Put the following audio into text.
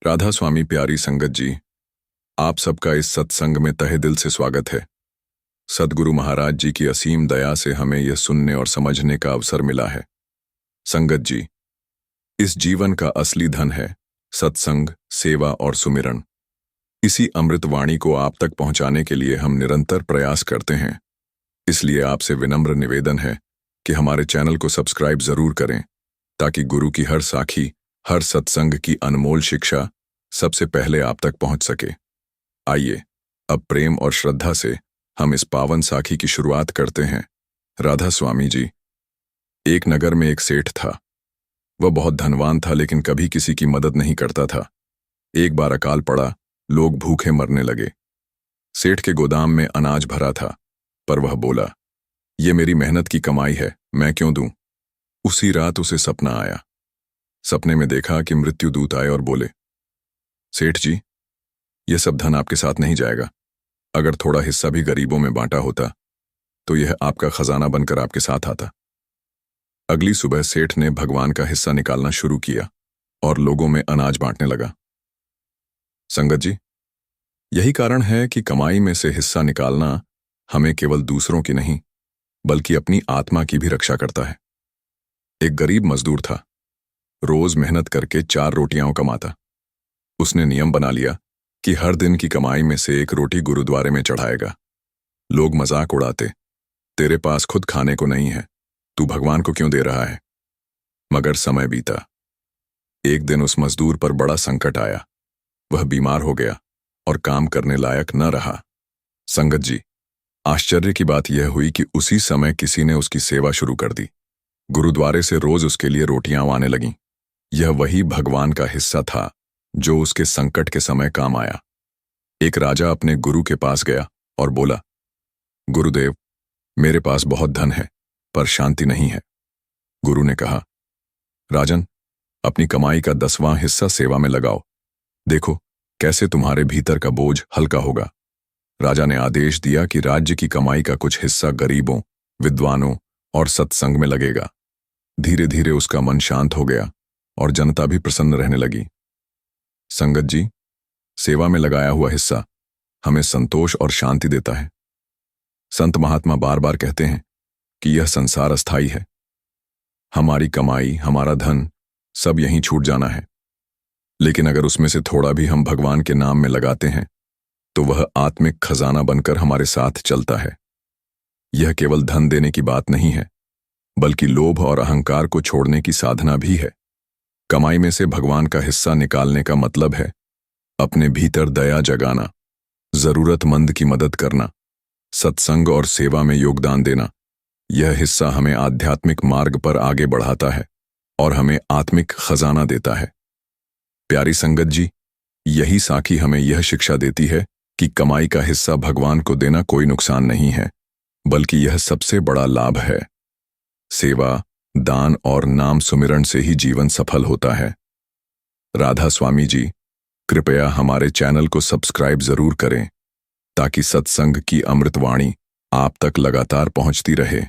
राधा स्वामी प्यारी संगत जी, आप सबका इस सत्संग में तहे दिल से स्वागत है। सद्गुरु महाराज जी की असीम दया से हमें यह सुनने और समझने का अवसर मिला है। संगत जी, इस जीवन का असली धन है सत्संग, सेवा और सुमिरन। इसी अमृत वाणी को आप तक पहुंचाने के लिए हम निरंतर प्रयास करते हैं। इसलिए आपसे विनम्र निवेदन है कि हमारे चैनल को सब्सक्राइब जरूर करें, ताकि गुरु की हर साखी, हर सत्संग की अनमोल शिक्षा सबसे पहले आप तक पहुंच सके। आइए अब प्रेम और श्रद्धा से हम इस पावन साखी की शुरुआत करते हैं। राधा स्वामी जी। एक नगर में एक सेठ था। वह बहुत धनवान था, लेकिन कभी किसी की मदद नहीं करता था। एक बार अकाल पड़ा, लोग भूखे मरने लगे। सेठ के गोदाम में अनाज भरा था, पर वह बोला, ये मेरी मेहनत की कमाई है, मैं क्यों दूं? उसी रात उसे सपना आया। सपने में देखा कि मृत्युदूत आए और बोले, सेठ जी, यह सब धन आपके साथ नहीं जाएगा। अगर थोड़ा हिस्सा भी गरीबों में बांटा होता तो यह आपका खजाना बनकर आपके साथ आता। अगली सुबह सेठ ने भगवान का हिस्सा निकालना शुरू किया और लोगों में अनाज बांटने लगा। संगत जी, यही कारण है कि कमाई में से हिस्सा निकालना हमें केवल दूसरों की नहीं, बल्कि अपनी आत्मा की भी रक्षा करता है। एक गरीब मजदूर था। रोज मेहनत करके 4 रोटियां कमाता। उसने नियम बना लिया कि हर दिन की कमाई में से एक रोटी गुरुद्वारे में चढ़ाएगा। लोग मजाक उड़ाते, तेरे पास खुद खाने को नहीं है, तू भगवान को क्यों दे रहा है? मगर समय बीता। एक दिन उस मजदूर पर बड़ा संकट आया। वह बीमार हो गया और काम करने लायक न रहा। संगत जी, आश्चर्य की बात यह हुई कि उसी समय किसी ने उसकी सेवा शुरू कर दी। गुरुद्वारे से रोज उसके लिए रोटियां आने लगीं। यह वही भगवान का हिस्सा था जो उसके संकट के समय काम आया। एक राजा अपने गुरु के पास गया और बोला, गुरुदेव, मेरे पास बहुत धन है, पर शांति नहीं है। गुरु ने कहा, राजन, अपनी कमाई का 10वां हिस्सा सेवा में लगाओ। देखो कैसे तुम्हारे भीतर का बोझ हल्का होगा। राजा ने आदेश दिया कि राज्य की कमाई का कुछ हिस्सा गरीबों, विद्वानों और सत्संग में लगेगा। धीरे धीरे उसका मन शांत हो गया और जनता भी प्रसन्न रहने लगी। संगत जी, सेवा में लगाया हुआ हिस्सा हमें संतोष और शांति देता है। संत महात्मा बार बार कहते हैं कि यह संसार अस्थाई है। हमारी कमाई, हमारा धन सब यहीं छूट जाना है। लेकिन अगर उसमें से थोड़ा भी हम भगवान के नाम में लगाते हैं तो वह आत्मिक खजाना बनकर हमारे साथ चलता है। यह केवल धन देने की बात नहीं है, बल्कि लोभ और अहंकार को छोड़ने की साधना भी है। कमाई में से भगवान का हिस्सा निकालने का मतलब है अपने भीतर दया जगाना, जरूरतमंद की मदद करना, सत्संग और सेवा में योगदान देना। यह हिस्सा हमें आध्यात्मिक मार्ग पर आगे बढ़ाता है और हमें आत्मिक खजाना देता है। प्यारी संगत जी, यही साखी हमें यह शिक्षा देती है कि कमाई का हिस्सा भगवान को देना कोई नुकसान नहीं है, बल्कि यह सबसे बड़ा लाभ है। सेवा, दान और नाम सुमिरन से ही जीवन सफल होता है। राधा स्वामी जी, कृपया हमारे चैनल को सब्सक्राइब जरूर करें, ताकि सत्संग की अमृतवाणी आप तक लगातार पहुंचती रहे।